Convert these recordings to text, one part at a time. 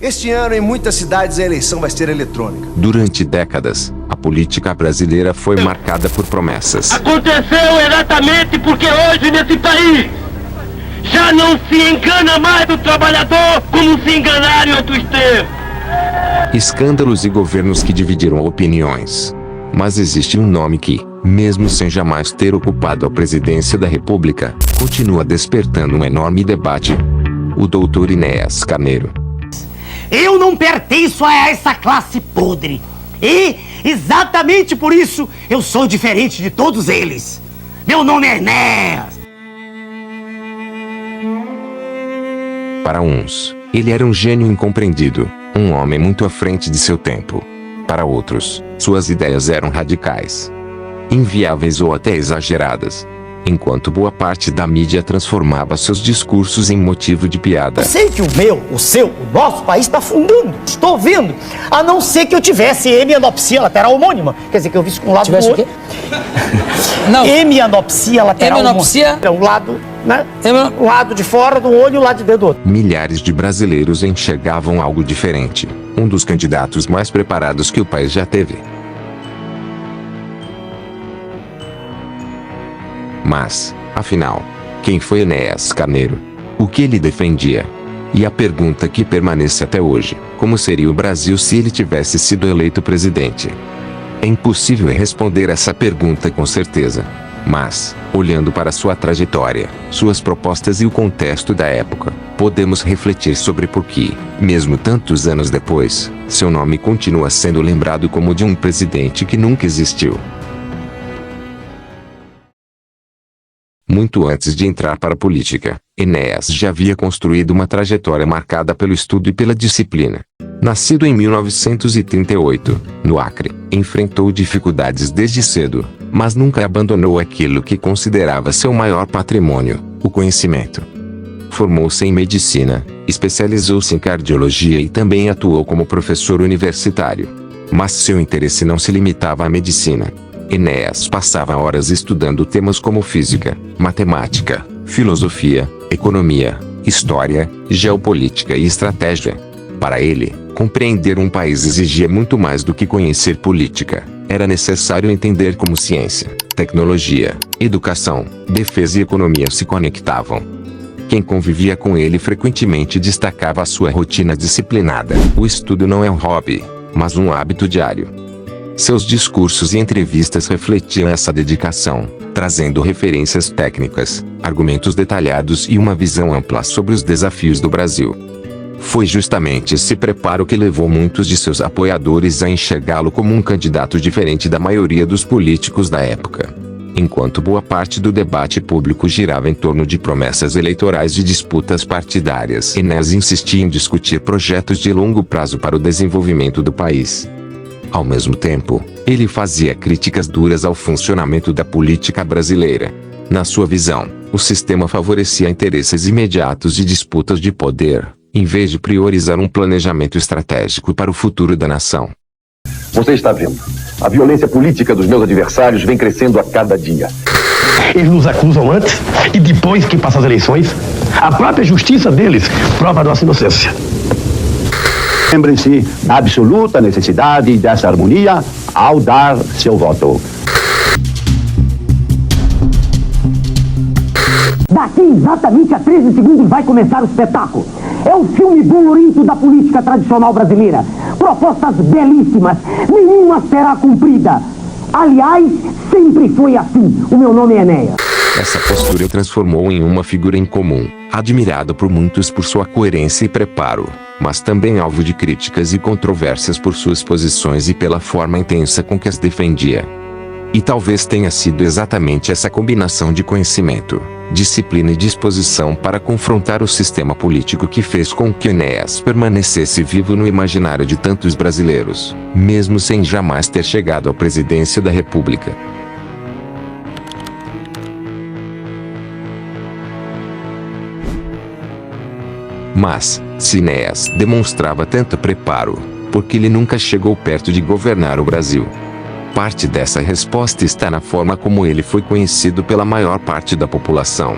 Este ano, em muitas cidades, a eleição vai ser eletrônica. Durante décadas, a política brasileira foi marcada por promessas. Aconteceu exatamente porque hoje, nesse país, já não se engana mais o trabalhador como se enganaram em outros tempos. Escândalos e governos que dividiram opiniões. Mas existe um nome que, mesmo sem jamais ter ocupado a presidência da República, continua despertando um enorme debate. O Dr. Enéas Carneiro. Eu não pertenço a essa classe podre. E, exatamente por isso, eu sou diferente de todos eles. Meu nome é Enéas. Para uns, ele era um gênio incompreendido, um homem muito à frente de seu tempo. Para outros, suas ideias eram radicais, inviáveis ou até exageradas. Enquanto boa parte da mídia transformava seus discursos em motivo de piada. Eu sei que o meu, o seu, o nosso país está afundando. Estou vendo. A não ser que eu tivesse hemianopsia lateral homônima. Quer dizer, que eu visse com um lado do outro. Não. Hemianopsia lateral Hemianopsia? homônima. Um lado, né? Um lado de fora do olho e o lado de dentro do outro. Milhares de brasileiros enxergavam algo diferente. Um dos candidatos mais preparados que o país já teve. Mas, afinal, quem foi Enéas Carneiro? O que ele defendia? E a pergunta que permanece até hoje: como seria o Brasil se ele tivesse sido eleito presidente? É impossível responder essa pergunta com certeza. Mas, olhando para sua trajetória, suas propostas e o contexto da época, podemos refletir sobre por que, mesmo tantos anos depois, seu nome continua sendo lembrado como de um presidente que nunca existiu. Muito antes de entrar para a política, Enéas já havia construído uma trajetória marcada pelo estudo e pela disciplina. Nascido em 1938, no Acre, enfrentou dificuldades desde cedo, mas nunca abandonou aquilo que considerava seu maior patrimônio, o conhecimento. Formou-se em medicina, especializou-se em cardiologia e também atuou como professor universitário. Mas seu interesse não se limitava à medicina. Enéas passava horas estudando temas como física, matemática, filosofia, economia, história, geopolítica e estratégia. Para ele, compreender um país exigia muito mais do que conhecer política. Era necessário entender como ciência, tecnologia, educação, defesa e economia se conectavam. Quem convivia com ele frequentemente destacava a sua rotina disciplinada. O estudo não é um hobby, mas um hábito diário. Seus discursos e entrevistas refletiam essa dedicação, trazendo referências técnicas, argumentos detalhados e uma visão ampla sobre os desafios do Brasil. Foi justamente esse preparo que levou muitos de seus apoiadores a enxergá-lo como um candidato diferente da maioria dos políticos da época. Enquanto boa parte do debate público girava em torno de promessas eleitorais e disputas partidárias, Enéas insistia em discutir projetos de longo prazo para o desenvolvimento do país. Ao mesmo tempo, ele fazia críticas duras ao funcionamento da política brasileira. Na sua visão, o sistema favorecia interesses imediatos e disputas de poder, em vez de priorizar um planejamento estratégico para o futuro da nação. Você está vendo? A violência política dos meus adversários vem crescendo a cada dia. Eles nos acusam antes e depois que passam as eleições. A própria justiça deles prova a nossa inocência. Lembrem-se da absoluta necessidade dessa harmonia ao dar seu voto. Daqui exatamente a 13 segundos vai começar o espetáculo. É um filme bolorento da política tradicional brasileira. Propostas belíssimas, nenhuma será cumprida. Aliás, sempre foi assim. O meu nome é Enéas. Essa postura o transformou em uma figura incomum, admirado por muitos por sua coerência e preparo, mas também alvo de críticas e controvérsias por suas posições e pela forma intensa com que as defendia. E talvez tenha sido exatamente essa combinação de conhecimento, disciplina e disposição para confrontar o sistema político que fez com que Enéas permanecesse vivo no imaginário de tantos brasileiros, mesmo sem jamais ter chegado à presidência da República. Mas, se Enéas demonstrava tanto preparo, por que ele nunca chegou perto de governar o Brasil? Parte dessa resposta está na forma como ele foi conhecido pela maior parte da população.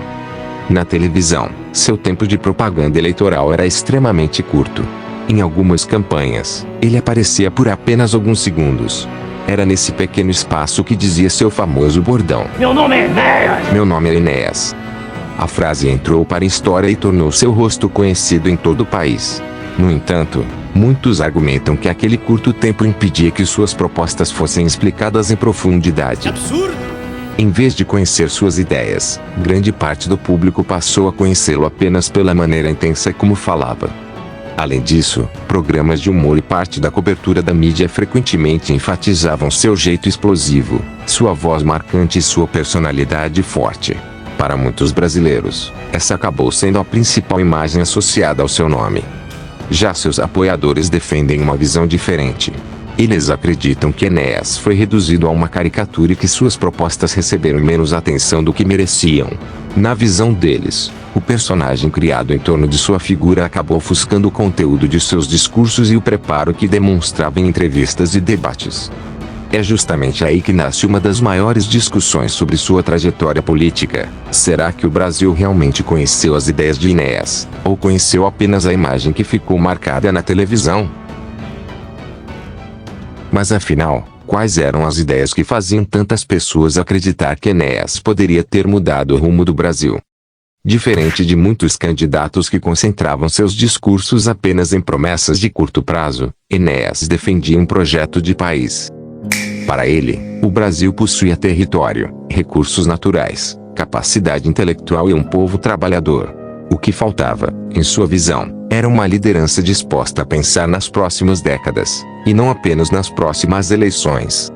Na televisão, seu tempo de propaganda eleitoral era extremamente curto. Em algumas campanhas, ele aparecia por apenas alguns segundos. Era nesse pequeno espaço que dizia seu famoso bordão: Meu nome é Enéas! Meu nome é Enéas. A frase entrou para a história e tornou seu rosto conhecido em todo o país. No entanto, muitos argumentam que aquele curto tempo impedia que suas propostas fossem explicadas em profundidade. Absurdo! Em vez de conhecer suas ideias, grande parte do público passou a conhecê-lo apenas pela maneira intensa como falava. Além disso, programas de humor e parte da cobertura da mídia frequentemente enfatizavam seu jeito explosivo, sua voz marcante e sua personalidade forte. Para muitos brasileiros, essa acabou sendo a principal imagem associada ao seu nome. Já seus apoiadores defendem uma visão diferente. Eles acreditam que Enéas foi reduzido a uma caricatura e que suas propostas receberam menos atenção do que mereciam. Na visão deles, o personagem criado em torno de sua figura acabou ofuscando o conteúdo de seus discursos e o preparo que demonstrava em entrevistas e debates. É justamente aí que nasce uma das maiores discussões sobre sua trajetória política. Será que o Brasil realmente conheceu as ideias de Enéas, ou conheceu apenas a imagem que ficou marcada na televisão? Mas afinal, quais eram as ideias que faziam tantas pessoas acreditar que Enéas poderia ter mudado o rumo do Brasil? Diferente de muitos candidatos que concentravam seus discursos apenas em promessas de curto prazo, Enéas defendia um projeto de país. Para ele, o Brasil possuía território, recursos naturais, capacidade intelectual e um povo trabalhador. O que faltava, em sua visão, era uma liderança disposta a pensar nas próximas décadas, e não apenas nas próximas eleições.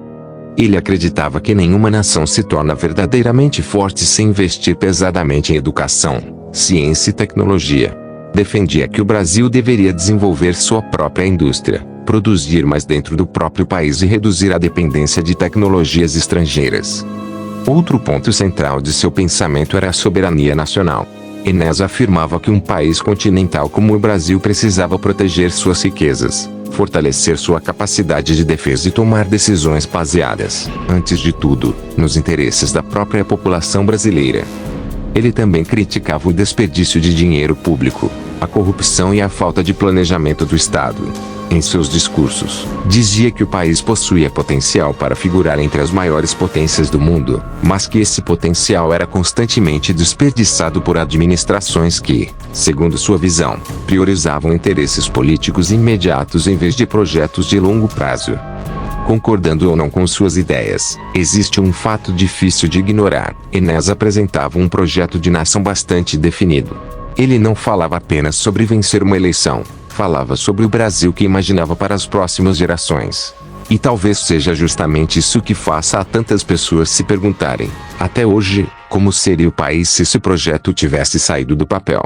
Ele acreditava que nenhuma nação se torna verdadeiramente forte sem investir pesadamente em educação, ciência e tecnologia. Defendia que o Brasil deveria desenvolver sua própria indústria, produzir mais dentro do próprio país e reduzir a dependência de tecnologias estrangeiras. Outro ponto central de seu pensamento era a soberania nacional. Enéas afirmava que um país continental como o Brasil precisava proteger suas riquezas, fortalecer sua capacidade de defesa e tomar decisões baseadas, antes de tudo, nos interesses da própria população brasileira. Ele também criticava o desperdício de dinheiro público, a corrupção e a falta de planejamento do Estado. Em seus discursos, dizia que o país possuía potencial para figurar entre as maiores potências do mundo, mas que esse potencial era constantemente desperdiçado por administrações que, segundo sua visão, priorizavam interesses políticos imediatos em vez de projetos de longo prazo. Concordando ou não com suas ideias, existe um fato difícil de ignorar: Enéas apresentava um projeto de nação bastante definido. Ele não falava apenas sobre vencer uma eleição, falava sobre o Brasil que imaginava para as próximas gerações. E talvez seja justamente isso que faça a tantas pessoas se perguntarem, até hoje, como seria o país se esse projeto tivesse saído do papel.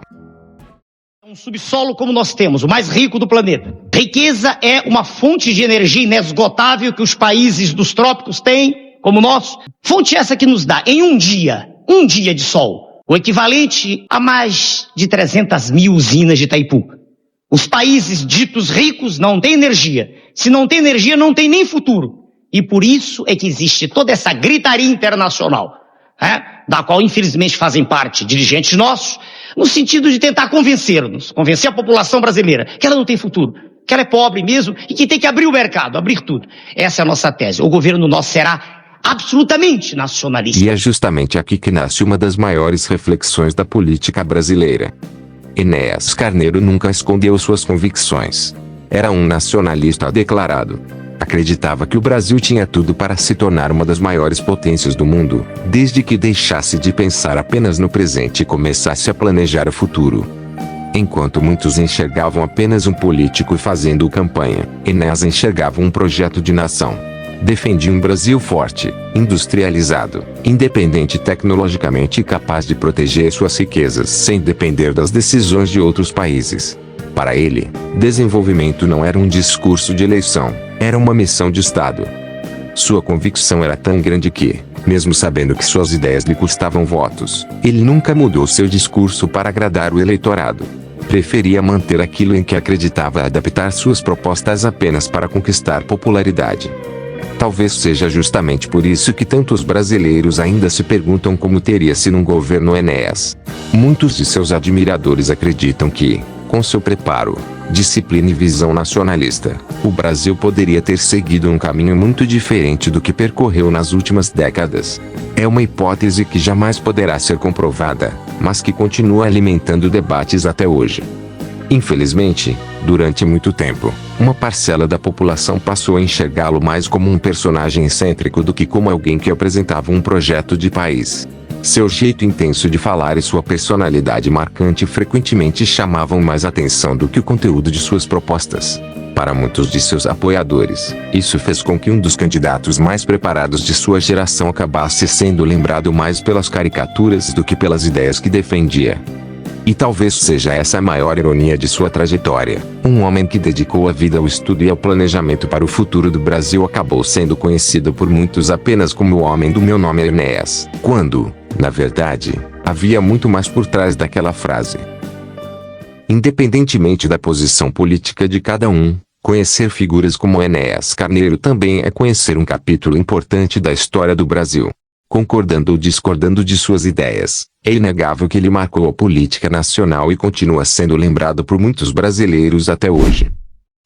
Um subsolo como nós temos, o mais rico do planeta. Riqueza é uma fonte de energia inesgotável que os países dos trópicos têm, como o nosso. Fonte essa que nos dá, em um dia de sol, o equivalente a mais de 300 mil usinas de Itaipu. Os países ditos ricos não têm energia. Se não tem energia, não tem nem futuro. E por isso é que existe toda essa gritaria internacional, da qual infelizmente fazem parte dirigentes nossos, no sentido de tentar convencer-nos, convencer a população brasileira que ela não tem futuro, que ela é pobre mesmo e que tem que abrir o mercado, abrir tudo. Essa é a nossa tese. O governo nosso será absolutamente nacionalista. E é justamente aqui que nasce uma das maiores reflexões da política brasileira. Enéas Carneiro nunca escondeu suas convicções. Era um nacionalista declarado. Acreditava que o Brasil tinha tudo para se tornar uma das maiores potências do mundo, desde que deixasse de pensar apenas no presente e começasse a planejar o futuro. Enquanto muitos enxergavam apenas um político fazendo campanha, Enéas enxergava um projeto de nação. Defendia um Brasil forte, industrializado, independente tecnologicamente e capaz de proteger suas riquezas sem depender das decisões de outros países. Para ele, desenvolvimento não era um discurso de eleição, era uma missão de Estado. Sua convicção era tão grande que, mesmo sabendo que suas ideias lhe custavam votos, ele nunca mudou seu discurso para agradar o eleitorado. Preferia manter aquilo em que acreditava e adaptar suas propostas apenas para conquistar popularidade. Talvez seja justamente por isso que tantos brasileiros ainda se perguntam como teria sido um governo Enéas. Muitos de seus admiradores acreditam que, Com seu preparo, disciplina e visão nacionalista, o Brasil poderia ter seguido um caminho muito diferente do que percorreu nas últimas décadas. É uma hipótese que jamais poderá ser comprovada, mas que continua alimentando debates até hoje. Infelizmente, durante muito tempo, uma parcela da população passou a enxergá-lo mais como um personagem excêntrico do que como alguém que apresentava um projeto de país. Seu jeito intenso de falar e sua personalidade marcante frequentemente chamavam mais atenção do que o conteúdo de suas propostas. Para muitos de seus apoiadores, isso fez com que um dos candidatos mais preparados de sua geração acabasse sendo lembrado mais pelas caricaturas do que pelas ideias que defendia. E talvez seja essa a maior ironia de sua trajetória. Um homem que dedicou a vida ao estudo e ao planejamento para o futuro do Brasil acabou sendo conhecido por muitos apenas como o homem do meu nome é Enéas, quando, na verdade, havia muito mais por trás daquela frase. Independentemente da posição política de cada um, conhecer figuras como Enéas Carneiro também é conhecer um capítulo importante da história do Brasil. Concordando ou discordando de suas ideias, é inegável que ele marcou a política nacional e continua sendo lembrado por muitos brasileiros até hoje.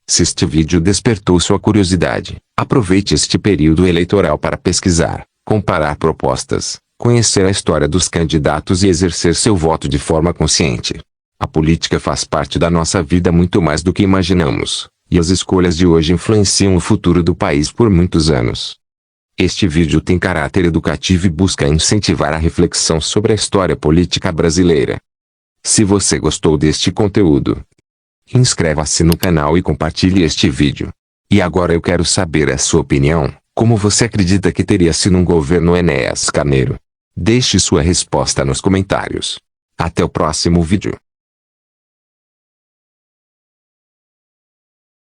Se este vídeo despertou sua curiosidade, aproveite este período eleitoral para pesquisar, comparar propostas, conhecer a história dos candidatos e exercer seu voto de forma consciente. A política faz parte da nossa vida muito mais do que imaginamos, e as escolhas de hoje influenciam o futuro do país por muitos anos. Este vídeo tem caráter educativo e busca incentivar a reflexão sobre a história política brasileira. Se você gostou deste conteúdo, inscreva-se no canal e compartilhe este vídeo. E agora eu quero saber a sua opinião, como você acredita que teria sido um governo Enéas Carneiro? Deixe sua resposta nos comentários. Até o próximo vídeo.